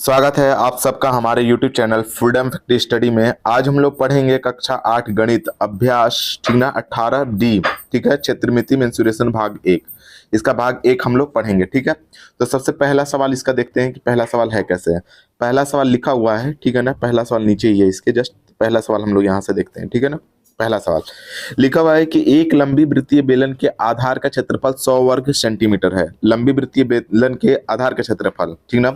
स्वागत है आप सबका हमारे YouTube channel freedom factory study में। आज हम लोग पढ़ेंगे कक्षा 8 गणित अभ्यास ठीक ना 18D। ठीक है, क्षेत्रमिति मेंसुरेशन भाग 1। इसका भाग 1 हम लोग पढ़ेंगे। ठीक है, तो सबसे पहला सवाल इसका देखते हैं कि पहला सवाल है कैसे है। पहला सवाल लिखा हुआ है, ठीक है ना, पहला सवाल नीचे ही है इसके जस्ट। पहला सवाल हम लोग यहाँ से देखते हैं, ठीक है ना। पहला सवाल लिखा हुआ है कि एक लंबी वृत्तीय बेलन के आधार का क्षेत्रफल 100 वर्ग सेंटीमीटर है। लंबी वृत्तीय बेलन के आधार का क्षेत्रफल, ठीक ना।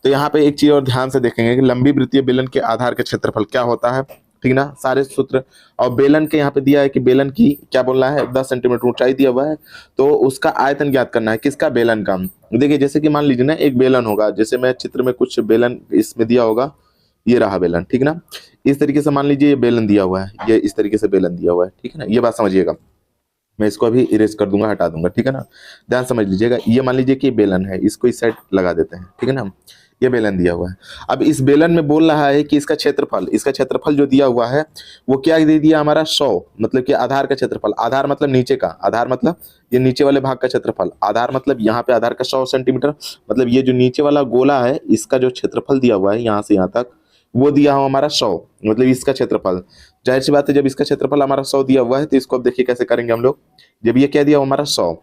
तो यहाँ पे एक चीज और ध्यान से देखेंगे कि लंबी वृत्तीय बेलन के आधार का क्षेत्रफल क्या होता है, ठीक ना, सारे सूत्र। और बेलन के यहाँ पे दिया है कि बेलन की क्या बोलना है, 10 सेंटीमीटर ऊंचाई दिया हुआ है, तो उसका आयतन ज्ञात करना है। किसका? बेलन का। देखिए जैसे कि मान लीजिए ना एक बेलन होगा, जैसे मैं चित्र में कुछ बेलन इसमें दिया होगा, ये रहा बेलन, ठीक ना। इस तरीके से मान लीजिए ये बेलन दिया हुआ है, ये इस तरीके से बेलन दिया हुआ है, ठीक है ना। ये बात समझिएगा, मैं इसको अभी इरेज कर दूंगा, हटा दूंगा, ठीक है ना। ध्यान समझ लीजिएगा। ये मान लीजिए कि बेलन है, इसको इस साइड लगा देते हैं, ठीक है ना। ये बेलन दिया हुआ है। अब इस बेलन में बोल रहा है कि इसका क्षेत्रफल जो दिया हुआ है वो क्या दे दिया हमारा 100, मतलब कि आधार का क्षेत्रफल। आधार मतलब नीचे का, आधार मतलब ये नीचे वाले भाग का क्षेत्रफल। आधार मतलब यहाँ पे आधार का 100 सेंटीमीटर, मतलब ये जो नीचे वाला गोला है इसका जो क्षेत्रफल दिया हुआ है यहाँ से यहाँ तक, वो दिया हुआ हमारा 100, मतलब इसका क्षेत्रफल। जाहिर सी बात है, जब इसका क्षेत्रफल हमारा 100 दिया हुआ है तो इसको अब देखिए कैसे करेंगे हम लोग। जब ये क्या दिया हुआ हमारा 100,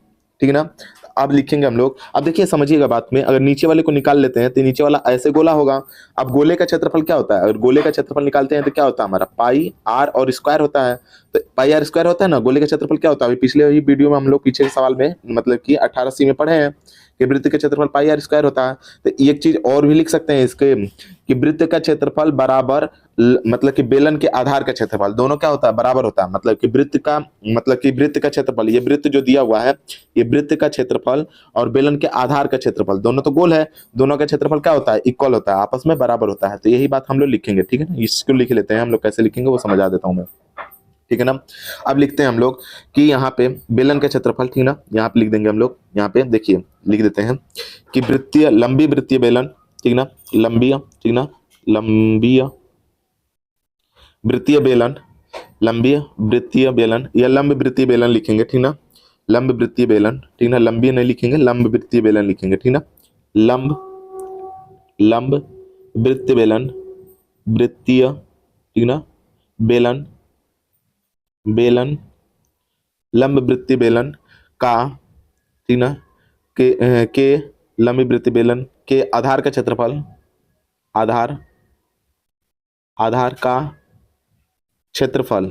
ठीक है ना, अब लिखेंगे हम लोग। अब देखिए समझिएगा बात में, अगर नीचे वाले को निकाल लेते हैं तो नीचे वाला ऐसे गोला होगा। अब गोले का क्षेत्रफल क्या होता है? अगर गोले का क्षेत्रफल निकालते हैं तो क्या होता है हमारा, पाई आर और स्क्वायर होता है। तो पाई आर स्क्वायर होता है ना। गोले का क्षेत्रफल क्या होता है? पिछले वीडियो में हम लोग पीछे के सवाल में मतलब कि 18C में पढ़े हैं कि वृत्त का क्षेत्रफल पाई आर स्क्वायर होता है। तो एक चीज और भी लिख सकते हैं इसके कि वृत्त का क्षेत्रफल बराबर मतलब कि बेलन के आधार का क्षेत्रफल, दोनों क्या होता है, बराबर होता है। मतलब कि वृत्त का क्षेत्रफल, ये वृत्त जो दिया हुआ है ये वृत्त का क्षेत्रफल और बेलन के आधार का क्षेत्रफल, दोनों तो गोल है, दोनों का क्षेत्रफल क्या होता है, इक्वल होता है, आपस में बराबर होता है। तो यही बात हम लोग लिखेंगे, ठीक है ना। इसको लिख लेते हैं हम लोग, कैसे लिखेंगे वो समझा देता हूं मैं, ठीक है ना। अब लिखते हैं हम लोग कि यहाँ पे बेलन का क्षेत्रफल, ठीक ना, यहाँ पे लिख देंगे हम लोग। यहाँ पे देखिए लिख देते हैं कि लंबी वृत्तीय बेलन, ठीक ना, लंबी, ठीक ना, लंबी वृत्तीय बेलन, लंबी वृत्तीय बेलन या लंब वृत्तीय बेलन लिखेंगे, ठीक ना। लंब वृत्तीय बेलन, ठीक ना, लंबी नहीं लिखेंगे, लंब वृत्तीय बेलन लिखेंगे, ठीक ना। लंब वृत्तीय बेलन, वृत्तीय, ठीक ना, बेलन, लंब वृत्तीय बेलन का, ठीक ना, के लंब वृत्तीय बेलन के आधार का क्षेत्रफल, आधार का क्षेत्रफल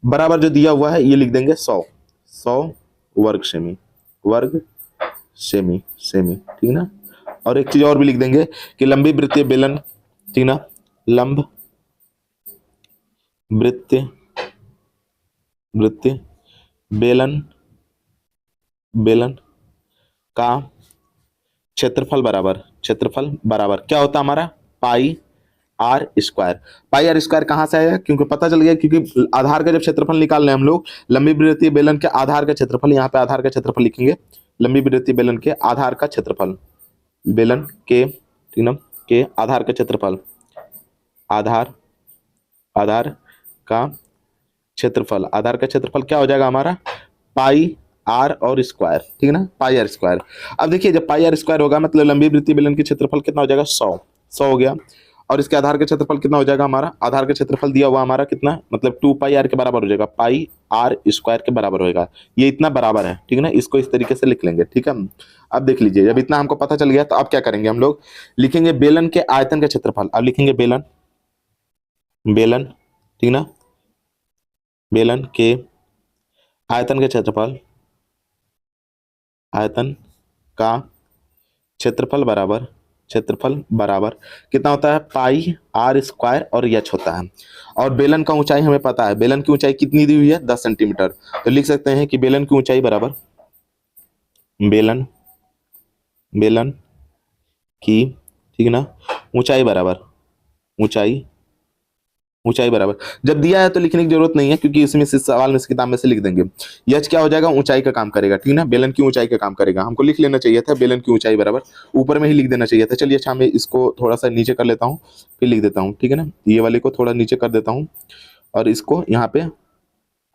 बराबर जो दिया हुआ है ये लिख देंगे 100 वर्ग सेमी, ठीक ना। और एक चीज और भी लिख देंगे कि लंबी वृत्तीय बेलन, ठीक ना, लंब वृत्तीय बेलन का क्षेत्रफल बराबर क्या होता है हमारा, pi r square. Pi r square कहां से आया? क्योंकि पता चल गया, क्योंकि आधार का जब क्षेत्रफल निकाल रहे हैं हम लोग, लंबी वृत्तीय बेलन के आधार का क्षेत्रफल, यहाँ पे आधार का क्षेत्रफल लिखेंगे, लंबी वृत्तीय बेलन के आधार का क्षेत्रफल, बेलन के, ठीक ना, के आधार का क्षेत्रफल, आधार का क्षेत्रफल क्या हो जाएगा हमारा, पाई आर और स्क्वायर, ठीक है ना, पाई आर स्क्वायर। अब देखिए जब पाई आर स्क्वायर होगा मतलब लंबी वृत्तीय बेलन के क्षेत्रफल कितना हो जाएगा, 100 हो गया। और इसके आधार का क्षेत्रफल कितना हो जाएगा हमारा, आधार का क्षेत्रफल दिया हुआ हमारा कितना, मतलब 2 पाई आर के बराबर हो जाएगा, पाई आर स्क्वायर के बराबर होगा। ये इतना बराबर है, ठीक है ना, इसको इस तरीके से लिख लेंगे, ठीक है। अब देख लीजिए जब इतना हमको पता चल गया तो अब क्या करेंगे हम लोग, लिखेंगे बेलन के आयतन का क्षेत्रफल। अब लिखेंगे बेलन, ठीक ना, बेलन के आयतन का क्षेत्रफल, आयतन का क्षेत्रफल बराबर कितना होता है, पाई आर स्क्वायर और एच होता है। और बेलन का ऊंचाई हमें पता है, बेलन की ऊंचाई कितनी दी हुई है, 10 सेंटीमीटर। तो लिख सकते हैं कि बेलन की ऊंचाई बराबर, बेलन की, ठीक है ना, ऊंचाई बराबर जब दिया है तो लिखने की जरूरत नहीं है, क्योंकि इसमें से सवाल में से किताब में से लिख देंगे। यच क्या हो जाएगा, ऊंचाई का काम करेगा, ठीक ना, बेलन की ऊंचाई का काम करेगा। हमको लिख लेना चाहिए था बेलन की ऊंचाई बराबर, ऊपर में ही लिख देना चाहिए था। चलिए अच्छा मैं इसको थोड़ा सा नीचे कर लेता हूँ, फिर लिख देता हूँ, ठीक है ना। ये वाले को थोड़ा नीचे कर देता हूँ और इसको यहाँ पे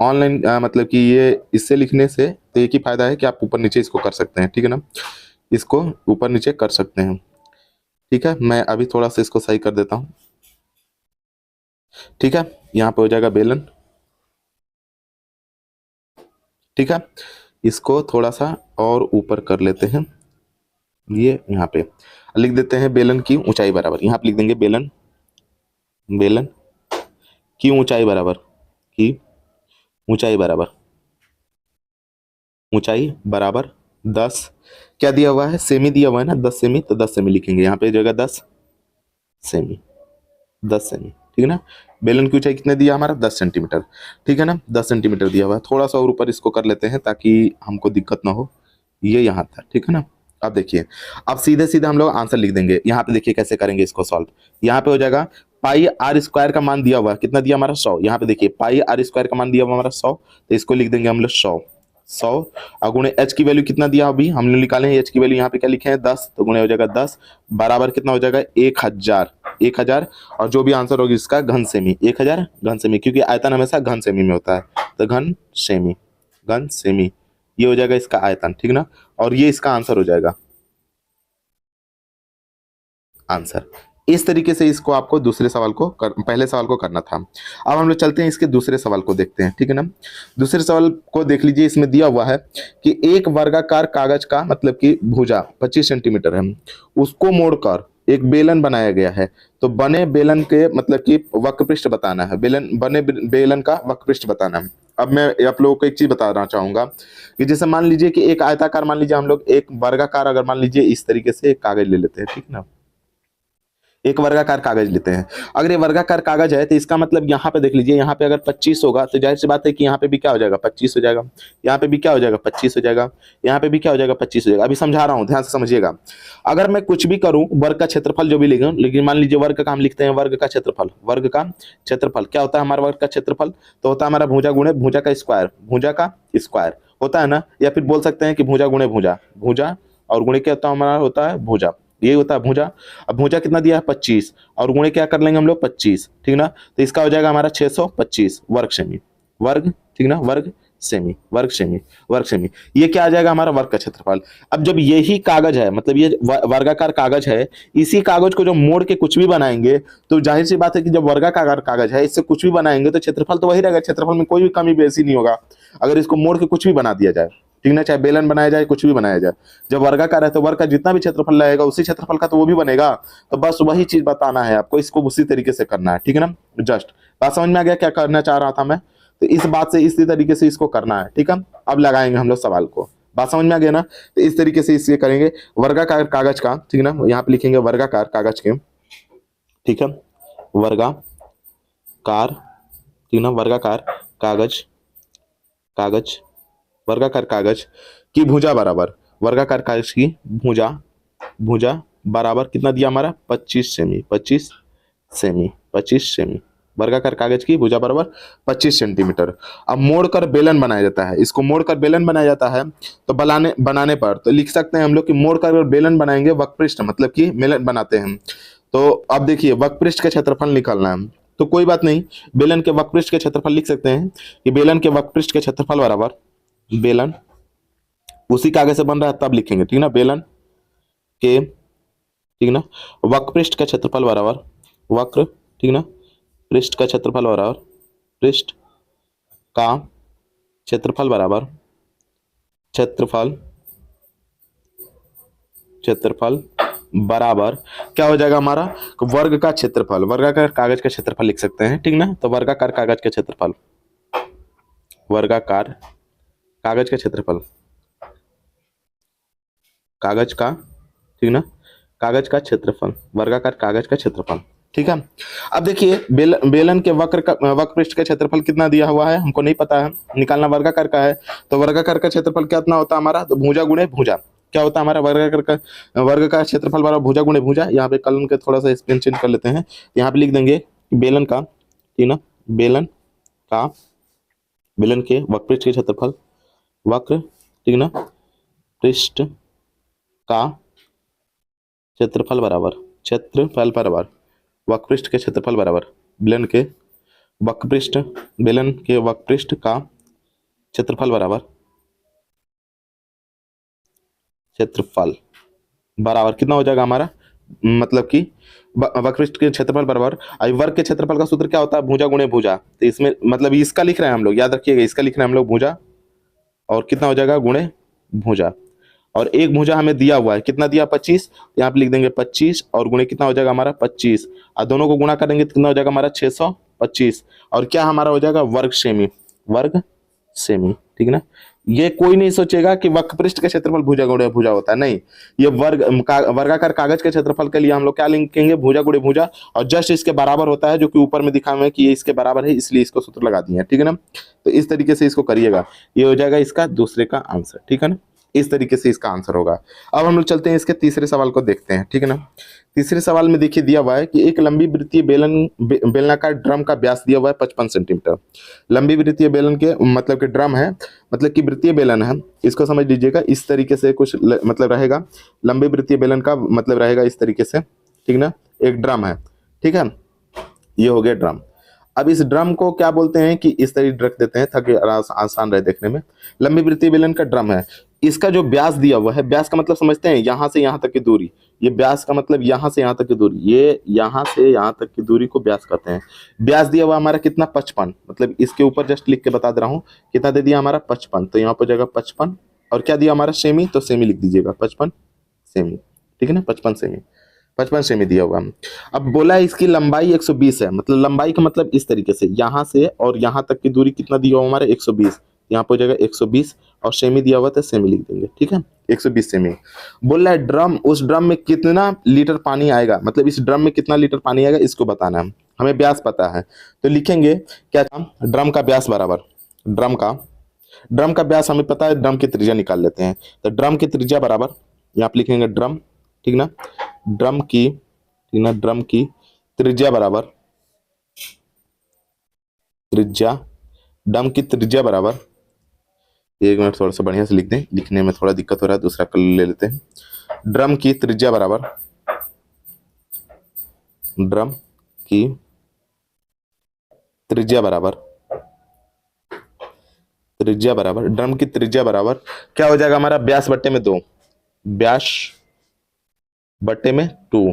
ऑनलाइन मतलब कि ये इससे लिखने से तो एक ही फायदा है कि आप ऊपर नीचे इसको कर सकते हैं, ठीक है ना, इसको ऊपर नीचे कर सकते हैं, ठीक है, मैं अभी थोड़ा सा इसको सही कर देता हूँ। ठीक है, यहाँ पे हो जाएगा बेलन। ठीक है, इसको थोड़ा सा और ऊपर कर लेते हैं, ये यहाँ पे लिख देते हैं बेलन की ऊंचाई बराबर। यहाँ पे लिख देंगे बेलन, बेलन की ऊंचाई बराबर, की ऊंचाई बराबर, ऊंचाई बराबर 10, क्या दिया हुआ है, सेमी दिया हुआ है ना, 10 सेमी, तो 10 सेमी लिखेंगे यहाँ पे जगह 10 सेमी, 10 सेमी। ठीक है ना, बेलन की ऊंचाई कितने दिया हमारा, 10 सेंटीमीटर। ठीक है ना, 10 सेंटीमीटर दिया हुआ है। थोड़ा सा और ऊपर इसको कर लेते हैं ताकि हमको दिक्कत ना हो, ये यहाँ था। ठीक है ना, अब देखिए, अब सीधे सीधे हम लोग आंसर लिख देंगे। यहाँ पे देखिए कैसे करेंगे इसको सॉल्व। यहाँ पे हो जाएगा पाई आर स्क्वायर का मान दिया हुआ है, कितना दिया हमारा 100। यहाँ पे देखिए पाई आर स्क्वायर का मान दिया हुआ हमारा 100, तो इसको लिख देंगे हम लोग 100 और गुणे एच की वैल्यू कितना दिया, अभी हमने निकाले हैं एच की वैल्यू, यहाँ पे क्या लिखे हैं 10, तो गुणे हो जाएगा 10 बराबर कितना हो जाएगा 1000, 1000। और जो भी आंसर होगी इसका घन सेमी, 1000 घन सेमी, क्योंकि आयतन हमेशा घन सेमी में होता है, तो घन सेमी, घन सेमी ये हो जाएगा इसका आयतन। ठीक ना, और ये इसका आंसर हो जाएगा, आंसर। इस तरीके से इसको आपको दूसरे सवाल को पहले सवाल को करना था। अब हम लोग चलते हैं इसके दूसरे सवाल को देखते हैं। ठीक है ना, दूसरे सवाल को देख लीजिए। इसमें दिया हुआ है कि एक वर्गाकार कागज का मतलब कि भुजा 25 सेंटीमीटर है, उसको मोड़कर एक बेलन बनाया गया है, तो बने बेलन के मतलब कि वक्रपृष्ठ बताना है, बेलन बने बेलन का वक्रपृष्ठ बताना है। अब मैं आप लोगों को एक चीज बताना चाहूंगा कि जैसे मान लीजिए कि एक आयताकार, मान लीजिए हम लोग एक वर्गाकार, अगर मान लीजिए इस तरीके से एक कागज ले लेते हैं। ठीक ना, एक वर्गाकार कागज लेते हैं। अगर ये वर्गाकार कागज है तो इसका मतलब यहाँ पे देख लीजिए, यहाँ पे अगर 25 होगा तो जाहिर सी बात है कि यहाँ पे भी क्या हो जाएगा 25 हो जाएगा, यहाँ पे भी क्या हो जाएगा 25 हो जाएगा, यहाँ पे भी क्या हो जाएगा 25 हो जाएगा। अभी समझा रहा हूँ, ध्यान से समझिएगा। अगर मैं कुछ भी करूं, वर्ग का क्षेत्रफल जो भी लिखूं, लेकिन मान लीजिए वर्ग का हम लिखते हैं, वर्ग का क्षेत्रफल, वर्ग का क्षेत्रफल क्या होता है हमारा, वर्ग का क्षेत्रफल तो होता है हमारा भुजा गुणे भुजा का स्क्वायर, भुजा का स्क्वायर होता है ना, या फिर बोल सकते हैं कि भुजा गुणे भुजा, भुजा और गुणे क्या होता है हमारा, होता है भुजा, ये होता है भुजा। अब भुजा कितना दिया है 25 और गुणे क्या कर लेंगे हम लोग 25। ठीक ना, तो इसका हो जाएगा हमारा 625 वर्ग सेमी, वर्ग, ठीक ना, वर्ग सेमी, वर्ग सेमी, वर्ग सेमी। ये क्या आ जाएगा हमारा वर्ग का क्षेत्रफल। अब जब यही कागज है, मतलब ये वर्गाकार कागज है, इसी कागज को जब मोड़ के कुछ भी बनाएंगे तो जाहिर सी बात है कि जब वर्गाकार कागज है इससे कुछ भी बनाएंगे तो क्षेत्रफल तो वही रहेगा, क्षेत्रफल में कोई भी कमी बेसी नहीं होगा अगर इसको मोड़ के कुछ भी बना दिया जाए। ठीक ना, चाहे बेलन बनाया जाए, कुछ भी बनाया जाए, जब वर्गाकार है तो वर्ग का जितना भी क्षेत्रफल रहेगा उसी क्षेत्रफल का तो वो भी बनेगा। तो बस वही चीज बताना है आपको, इसको उसी तरीके से करना है। ठीक है ना, जस्ट बात समझ में आ गया क्या करना चाह रहा था मैं, तो इस बात से इसी तरीके से इसको करना है। ठीक है, अब लगाएंगे हम लोग सवाल को, बात समझ में आ गया ना, तो इस तरीके से इसे करेंगे वर्गाकार कागज का। ठीक ना, यहाँ पे लिखेंगे वर्गाकार कागज के, ठीक है, वर्गाकार, ठीक ना, वर्गाकार कागज, कागज, वर्गाकार कागज की भुजा बराबर, वर्गाकार कागज की भुजा, भुजा बराबर कितना दिया हमारा 25 सेमी, 25 सेमी, 25 सेमी, वर्गाकार कागज की भुजा बराबर 25 सेंटीमीटर। अब मोड़कर बेलन बनाया जाता है, इसको मोड़कर बेलन बनाया जाता है, तो बनाने पर तो लिख सकते हैं हम लोग कि मोड़कर बेलन बनाएंगे वक्रपृष्ठ, मतलब कि बेलन बनाते हैं। तो अब देखिए वक्रपृष्ठ का क्षेत्रफल निकालना है, तो कोई बात नहीं, बेलन के वक्रपृष्ठ के क्षेत्रफल लिख सकते हैं कि बेलन के वक्रपृष्ठ के क्षेत्रफल बराबर, बेलन उसी कागज से बन रहा है तब लिखेंगे। ठीक ना, बेलन के, ठीक ना, वक्रपृष्ठ का क्षेत्रफल बराबर, वक्र, ठीक ना, पृष्ठ का क्षेत्रफल बराबर, पृष्ठ का क्षेत्रफल बराबर, क्षेत्रफल, क्षेत्रफल बराबर क्या हो जाएगा हमारा, वर्ग का क्षेत्रफल, वर्गाकार कागज का क्षेत्रफल लिख सकते हैं। ठीक ना, तो वर्गाकार कागज का क्षेत्रफल, वर्गाकार कागज का क्षेत्रफल, कागज का, ठीक ना, कागज का क्षेत्रफल, वर्गाकार कागज का क्षेत्रफल। ठीक है, अब देखिए बेलन के वक्रपृष्ठ का क्षेत्रफल कितना दिया हुआ है हमको नहीं पता है, निकालना वर्गाकार का है, तो वर्गाकार का क्षेत्रफल कितना होता है हमारा, तो भुजा गुणे भुजा क्या होता है हमारा, वर्ग का क्षेत्रफल बराबर भुजा गुणे भुजा। यहाँ पे कलम के थोड़ा सा स्पेन चेंज कर लेते हैं, यहाँ पे लिख देंगे बेलन का, ठीक ना, बेलन का, बेलन के वक्रपृष्ठ के क्षेत्रफल, वक्र, ठीक ना, पृष्ठ का क्षेत्रफल बराबर, क्षेत्रफल बराबर वक्रपृष्ठ के क्षेत्रफल बराबर बेलन के वक्रपृष्ठ, बेलन के वक्रपृष्ठ का क्षेत्रफल बराबर, क्षेत्रफल बराबर कितना हो जाएगा हमारा मतलब कि वक्रपृष्ठ के क्षेत्रफल बराबर, वर्ग के क्षेत्रफल का सूत्र क्या होता है, भुजा गुणे भुजा। तो इसमें मतलब इसका लिख रहे हैं हम लोग, याद रखिएगा इसका लिख रहे हैं हम लोग भुजा, और कितना हो जाएगा गुणे भुजा। और एक भुजा हमें दिया हुआ है, कितना दिया 25, यहाँ पे लिख देंगे 25 और गुणे कितना हो जाएगा हमारा 25, और दोनों को गुणा करेंगे तो कितना हो जाएगा हमारा 625, और क्या हमारा हो जाएगा वर्ग सेमी, वर्ग सेमी, ठीक ना। ये कोई नहीं सोचेगा कि वक्रपृष्ठ का क्षेत्रफल भुजा गुणे भुजा होता है, नहीं, ये वर्गाकार कागज के क्षेत्रफल के लिए हम लोग क्या लिखेंगे, भुजा गुणे भुजा, और जस्ट इसके बराबर होता है, जो कि ऊपर में दिखा हुआ है कि ये इसके बराबर है, इसलिए इसको सूत्र लगा दिए हैं, ठीक है ना। तो इस तरीके से इसको करिएगा, ये हो जाएगा इसका दूसरे का आंसर, ठीक है ना। इस तरीके से इसका आंसर होगा। अब हम लोग चलते हैं इसके तीसरे सवाल को देखते हैं, ठीक है ना। तीसरे सवाल में देखिए दिया हुआ है कि एक लंबी वृत्तीय बेलनाकार ड्रम का व्यास दिया हुआ है 55 सेंटीमीटर। लंबी वृत्तीय बेलन के मतलब कि ड्रम है, मतलब कि वृत्तीय बेलन है, इसको समझ लीजिएगा। इस तरीके से कुछ मतलब रहेगा, लंबी वृत्तीय बेलन का मतलब रहेगा इस तरीके से, ठीक ना। एक ड्रम है, ठीक है, ये हो गया ड्रम। अब इस ड्रम को क्या बोलते हैं कि इस तरीके रख देते हैं ताकि आसान रहे देखने में। लंबी वृत्तीय बेलन का ड्रम है, इसका जो व्यास दिया हुआ है, व्यास का मतलब समझते हैं यहां से यहां तक की दूरी, ये व्यास का मतलब यहां से यहां तक की दूरी, ये यहां से यहां तक की दूरी को व्यास कहते हैं। व्यास दिया हुआ हमारा कितना 55, मतलब इसके ऊपर जस्ट लिख के बता दे रहा हूं कितना दे दिया हमारा 55, तो यहाँ पर जाएगा 55, और क्या दिया हमारा सेमी, तो सेमी लिख दीजिएगा 55 सेमी, ठीक है ना, 55 सेमी, 55 सेमी दिया हुआ। अब बोला है इसकी लंबाई 120 है, मतलब लंबाई का मतलब इस तरीके से यहां से और यहां तक की दूरी कितना दिया हुआ हमारा 120, यहाँ पर हो जाएगा 120, और सेमी दिया हुआ था सेमी लिख देंगे, ठीक है, 120 सेमी। बोल रहा है ड्रम, उस ड्रम में कितना लीटर पानी आएगा, मतलब इस ड्रम में कितना लीटर पानी आएगा इसको बताना है, हमें व्यास पता है, तो लिखेंगे क्या, ड्रम का व्यास बराबर, ड्रम का व्यास हमें पता है, ड्रम की त्रिज्या निकाल लेते हैं, तो ड्रम की त्रिज्या बराबर यहाँ पे लिखेंगे ड्रम, ठीक ना, ड्रम की, ठीक ना, ड्रम की त्रिज्या बराबर, त्रिज्या, ड्रम की त्रिज्या बराबर, एक मिनट थोड़ा सा बढ़िया से लिख दें, लिखने में थोड़ा दिक्कत हो रहा है, दूसरा कलर ले लेते हैं। ड्रम की त्रिज्या बराबर, ड्रम की त्रिज्या बराबर, त्रिज्या बराबर, ड्रम की त्रिज्या बराबर क्या हो जाएगा हमारा, व्यास बट्टे में 2, व्यास बट्टे में 2।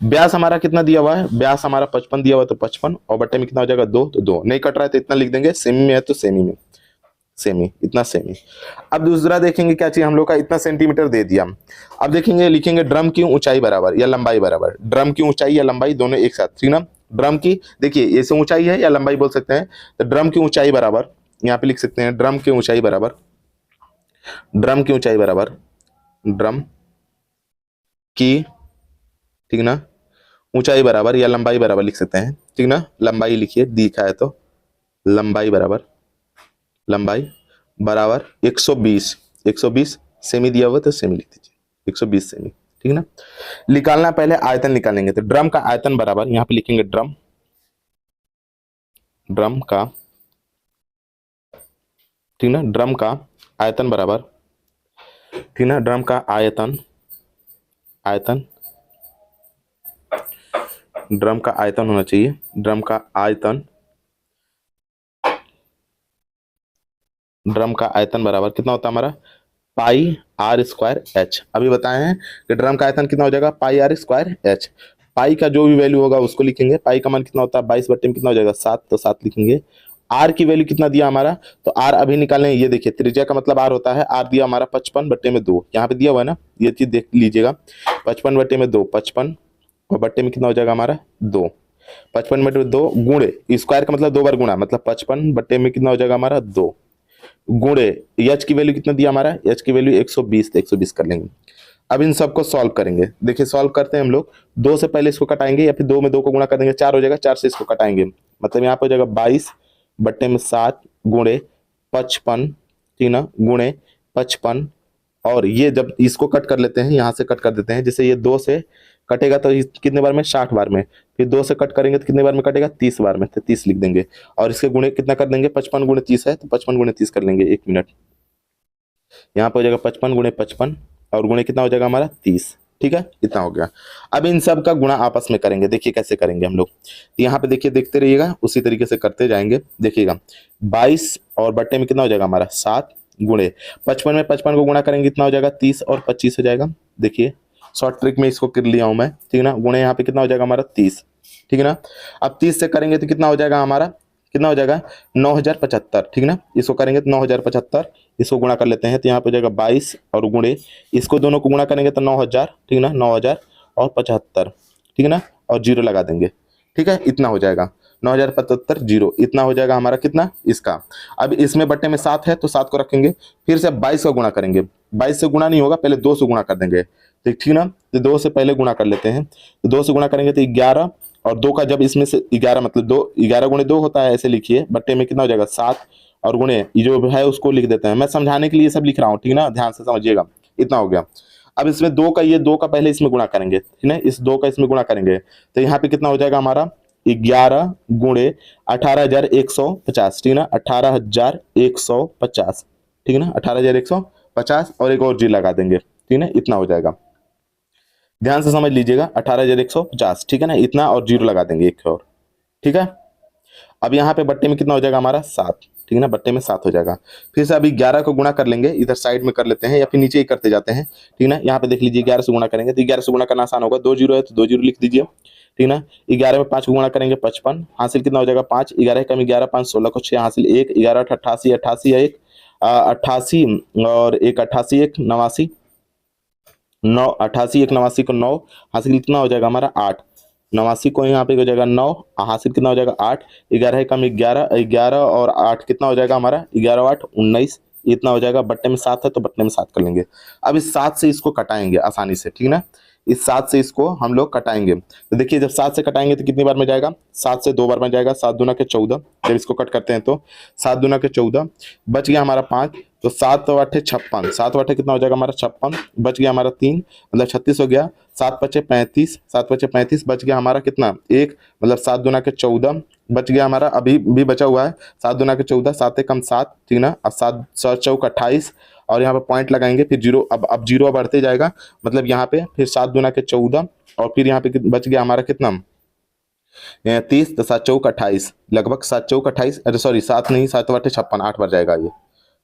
व्यास हमारा कितना दिया हुआ है, व्यास हमारा 55 दिया हुआ है, तो 55, और बट्टे में कितना हो जाएगा 2, तो 2 नहीं कट रहा है तो इतना लिख देंगे, सेमी में है तो सेमी में, सेमी, इतना सेमी। अब दूसरा देखेंगे क्या चाहिए हम लोग का, इतना सेंटीमीटर दे दिया। अब देखेंगे, लिखेंगे ड्रम की ऊंचाई बराबर या लंबाई बराबर, ड्रम की ऊंचाई या लंबाई दोनों एक साथ, ठीक ना। ड्रम की देखिए ऐसे ऊंचाई है या लंबाई बोल सकते हैं, तो ड्रम की ऊंचाई बराबर यहाँ पे लिख सकते हैं, ड्रम की ऊंचाई बराबर, ड्रम की ऊंचाई बराबर, ड्रम की, ठीक ना, ऊंचाई बराबर या लंबाई बराबर लिख सकते हैं, ठीक ना, लंबाई लिखिए दिखा है तो लंबाई बराबर, लंबाई बराबर 120, 120 सेमी दिया हुआ तो सेमी लिख दीजिए 120 सेमी, ठीक ना। निकालना पहले आयतन निकालेंगे, तो ड्रम का आयतन बराबर यहां पे लिखेंगे ड्रम, ड्रम का, ठीक ना, ड्रम का आयतन बराबर, ठीक ना, ड्रम का आयतन, आयतन, ड्रम का आयतन होना चाहिए, ड्रम का आयतन, ड्रम का आयतन बराबर कितना होता है हमारा, पाई आर स्क्वायर एच। अभी बताए हैं कि ड्रम का आयतन कितना हो जाएगा, पाई आर स्क्वायर एच। पाई का जो भी वैल्यू होगा उसको लिखेंगे, पाई का मान कितना होता है 22 बट्टे में कितना हो जाएगा 7, तो 7 लिखेंगे। आर की वैल्यू कितना दिया हमारा, तो आर अभी निकालें, ये देखिए त्रिज्या का मतलब आर होता है, आर दिया हमारा 55 बट्टे में 2, यहाँ पे दिया हुआ है ना, ये चीज देख लीजिएगा, 55 बट्टे में 2, 55 और बट्टे में कितना हो जाएगा हमारा 2, 55 बट्टे में 2 गुणे, स्क्वायर का मतलब 2 बार गुणा, मतलब 55 बट्टे में कितना हो जाएगा हमारा 2 गुणे, एच की वैल्यू कितना दिया हमारा, एच की वैल्यू 120, तो 120 कर लेंगे। अब इन सबको सॉल्व करेंगे, देखिए सॉल्व करते हैं हम लोग, 2 से पहले इसको कटाएंगे या फिर 2 में 2 को गुणा कर देंगे, 4 हो जाएगा, 4 से इसको कटाएंगे, मतलब यहाँ पे हो जाएगा 22 बट्टे में 7 गुणे 55, ठीक ना, गुणे 55, और ये जब इसको कट कर लेते हैं, यहाँ से कट कर देते हैं, जैसे ये 2 से कटेगा तो कितने बार में 60 बार में, फिर 2 से कट करेंगे तो कितने बार में कटेगा 30 बार में, तो 30 लिख देंगे, और इसके गुणे कितना कर देंगे, 55 गुणे 30 है तो 55 गुणे 30 कर लेंगे, 1 मिनट, यहाँ पे हो जाएगा 55 गुणे 55 और गुणे कितना हो जाएगा हमारा 30, ठीक है, इतना हो गया। अब इन सब का गुणा आपस में करेंगे, देखिए कैसे करेंगे हम लोग, यहाँ पे देखिए देखते रहिएगा, उसी तरीके से करते जाएंगे, देखिएगा 22 और बट्टे में कितना हो जाएगा हमारा 7 गुणे 55 में 55 को गुणा करेंगे कितना हो जाएगा 30 और 25 हो जाएगा, देखिए शॉर्ट ट्रिक में इसको कर लिया हूं मैं, ठीक है ना। गुणे यहाँ पे कितना हो जाएगा हमारा 30, ठीक है ना। अब 30 से करेंगे तो कितना हो जाएगा हमारा, कितना हो जाएगा 9075, ठीक है ना। इसको करेंगे तो 9075, इसको गुणा कर लेते हैं तो यहाँ पे हो जाएगा 22 और गुणे इसको दोनों को गुणा करेंगे तो 9000, ठीक है ना, 9000 और 75, ठीक है ना, और जीरो लगा देंगे, ठीक है। इतना हो जाएगा 9075 जीरो, इतना हो जाएगा हमारा कितना इसका। अब इसमें बट्टे में 7 है तो 7 को रखेंगे, फिर से 22 का गुणा करेंगे। 22 से गुणा नहीं होगा, पहले 2 से गुणा कर देंगे, ठीक ना। तो 2 से पहले गुणा कर लेते हैं, तो 2 से गुणा करेंगे तो 11 और 2 का जब इसमें से 11 मतलब 2, 11 गुणे 2 होता है, ऐसे लिखिए। बट्टे में कितना हो जाएगा 7 और गुणे ये जो है उसको लिख देते हैं। मैं समझाने के लिए सब लिख रहा हूँ, ठीक ना, ध्यान से समझिएगा। इतना हो गया। अब इसमें 2 का, ये 2 का पहले इसमें गुणा करेंगे, ठीक है, इस 2 का इसमें गुणा करेंगे तो यहाँ पे कितना हो जाएगा हमारा 11 गुणे 18150, ठीक है ना, 18150, ठीक है ना, 18150 और एक और जी लगा देंगे, ठीक है ना। इतना हो जाएगा, ध्यान से समझ लीजिएगा, 18150, ठीक है ना, इतना और जीरो लगा देंगे एक और, ठीक है। अब यहाँ पे बट्टे में कितना हो जाएगा हमारा 7, ठीक है ना, बट्टे में 7 हो जाएगा। फिर से अभी 11 को गुणा कर लेंगे, इधर साइड में कर लेते हैं या फिर नीचे ही करते जाते हैं, ठीक है ना। यहाँ पे देख लीजिए 11 से गुणा करेंगे तो 11 से गुणा करना आसान होगा, 2 जीरो है तो 2 जीरो लिख दीजिए, ठीक है ना। 11 में 5 को गुणा करेंगे 55, हासिल कितना हो जाएगा 5, 11 कम 11 5 16 को 6 हासिल 1, 11 88 88 1 88 और 1 88 1 89 9 88 1 89 को 9 हासिल कितना हो जाएगा हमारा 8, 89 को यहाँ पे हो जाएगा 9 हासिल कितना हो जाएगा 8, 11 कम 11 11 और 8 कितना हो जाएगा हमारा 11 8 19, इतना हो जाएगा। बट्टे में 7 है तो बट्टे में 7 कर लेंगे। अब इस 7 से इसको कटाएंगे आसानी से, ठीक है ना, इस 7 से इसको हम लोग कटाएंगे। तो देखिए जब 7 से कटाएंगे तो कितनी बार में जाएगा, 7 से 2 बार में जाएगा, 7 दूना के 14, जब इसको कट करते हैं तो 7 दूना के 14, बच गया हमारा 5, तो 7 8 56, 7 8 कितना हो जाएगा हमारा 56, बच गया हमारा 3 मतलब 36 हो गया, 7 5 35, 7 5 35, बच गया हमारा कितना 1 मतलब 7 दूना के 14, बच गया हमारा अभी भी बचा हुआ है 7 दूना के 14, 7 कम 7, ठीक ना। अब 7 7 चौक 28 और यहाँ पे पॉइंट लगाएंगे, फिर जीरो, अब जीरो बढ़ते जाएगा, मतलब यहाँ पे फिर 7 दूना के 14 और फिर यहाँ पे बच गया हमारा कितना 30, तो 7 चौक 28, लगभग 7 चौक 28, अरे सॉरी 7 नहीं 7 8 56, 8 बार जाएगा, ये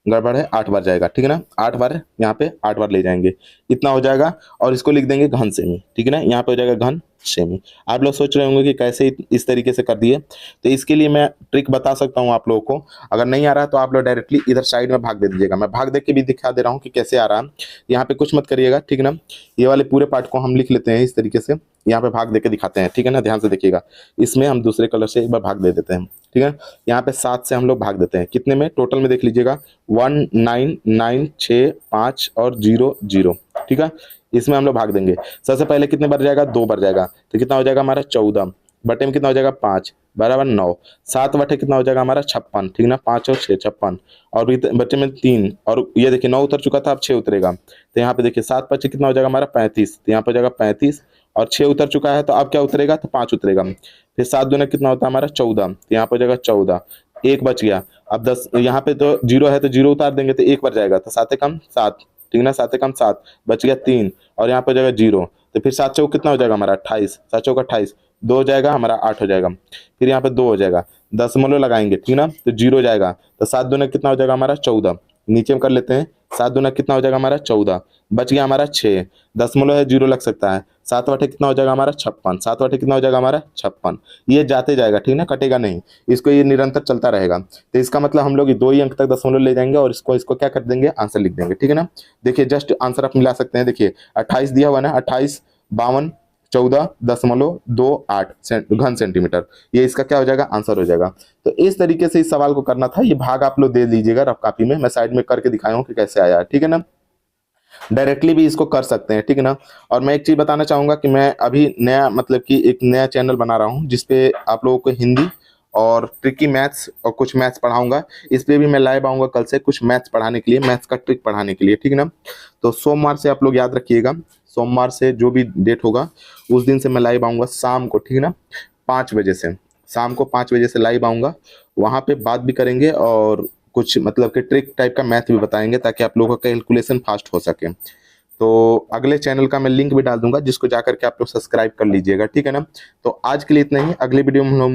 गड़बड़ है, 8 बार जाएगा, ठीक है ना, 8 बार यहाँ पे 8 बार ले जाएंगे, इतना हो जाएगा। और इसको लिख देंगे घन सेमी, ठीक है ना, यहाँ पे हो जाएगा घन सेमी। आप लोग सोच रहे होंगे कि कैसे इस तरीके से कर दिए, तो इसके लिए मैं ट्रिक बता सकता हूँ आप लोगों को। अगर नहीं आ रहा है तो आप लोग डायरेक्टली इधर साइड में भाग दे दीजिएगा, मैं भाग दे के भी दिखा दे रहा हूँ कि कैसे आ रहा है। यहाँ पे कुछ मत करिएगा, ठीक है ना, ये वाले पूरे पार्ट को हम लिख लेते हैं इस तरीके से, यहाँ पे भाग दे के दिखाते हैं, ठीक है ना, ध्यान से देखिएगा। इसमें हम दूसरे कलर से एक बार भाग दे देते हैं, ठीक है। यहाँ पे 7 से हम लोग भाग देते हैं, कितने में टोटल में देख लीजिएगा 1 9 9 6 5 और 0 0, ठीक है। इसमें हम लोग भाग देंगे, सबसे पहले कितने बार जाएगा 2 बार जाएगा, तो कितना हो जाएगा हमारा 14, बटे में कितना हो जाएगा 5 बराबर 9, 7 बटे कितना हो जाएगा हमारा 56, ठीक ना, 5 और 6 56 और बटे में 3 और ये देखिए 9 उतर चुका था, अब 6 उतरेगा, तो यहाँ पे देखिए 7 5 कितना हो जाएगा हमारा 35, तो यहाँ पे हो जाएगा 35 और 6 उतर चुका है तो अब क्या उतरेगा, तो 5 उतरेगा। फिर 7 दूना कितना होता है हमारा 14, तो यहाँ पे हो जाएगा 14, 1 बच गया। अब 10 यहाँ पे तो 0 है तो 0 उतार देंगे तो 1 बार जाएगा, तो 7 कम 7, ठीक ना, 7 कम 7 बच गया 3 और यहाँ पे हो जाएगा 0, तो फिर 7 चौक कितना हो जाएगा हमारा 28, 7 चौक 28, 2 हो जाएगा हमारा 8 हो जाएगा, फिर यहाँ पे 2 हो जाएगा, दशमलव लगाएंगे, ठीक ना, तो 0 जाएगा, तो 7 दूना कितना हो जाएगा हमारा 14, नीचे में कर लेते हैं, 7 दूना कितना हो जाएगा हमारा 14, बच गया हमारा 6, दशमलव है 0 लग सकता है, 7 बटे कितना हो जाएगा हमारा 56, 7 बटे कितना हो जाएगा हमारा 56, ये जाते जाएगा, ठीक ना, कटेगा नहीं, इसको ये निरंतर चलता रहेगा। तो इसका मतलब हम लोग 2 ही अंक तक दशमलव ले जाएंगे और इसको क्या कर देंगे, आंसर लिख देंगे, ठीक है ना। देखिए जस्ट आंसर आप मिला सकते हैं, देखिए 28 दिया हुआ ना, 28 52 14.28 घन सेंटीमीटर, ये इसका क्या हो जाएगा, आंसर हो जाएगा। तो इस तरीके से इस सवाल को करना था, ये भाग आप लोग दे दीजिएगा रफ कॉपी में, मैं साइड में करके दिखाया हूँ कि कैसे आया है, ठीक है ना। डायरेक्टली भी इसको कर सकते हैं, ठीक है ना। और मैं एक चीज बताना चाहूंगा कि मैं अभी नया मतलब कि एक नया चैनल बना रहा हूँ जिसपे आप लोगों को हिंदी और ट्रिकी मैथ्स और कुछ मैथ्स पढ़ाऊंगा, इस पे भी मैं लाइव आऊंगा कल से कुछ मैथ्स पढ़ाने के लिए, मैथ्स का ट्रिक पढ़ाने के लिए, ठीक है ना। तो सोमवार से आप लोग याद रखिएगा, सोमवार से जो भी डेट होगा उस दिन से मैं लाइव आऊंगा शाम को, ठीक है ना, 5 बजे से, शाम को 5 बजे से लाइव आऊंगा, वहाँ पे बात भी करेंगे और कुछ मतलब कि ट्रिक टाइप का मैथ भी बताएंगे ताकि आप लोगों का कैलकुलेशन फास्ट हो सके। तो अगले चैनल का मैं लिंक भी डाल दूंगा जिसको जाकर के आप लोग सब्सक्राइब कर लीजिएगा, ठीक है ना। तो आज के लिए इतना ही, अगले वीडियो में हम लोग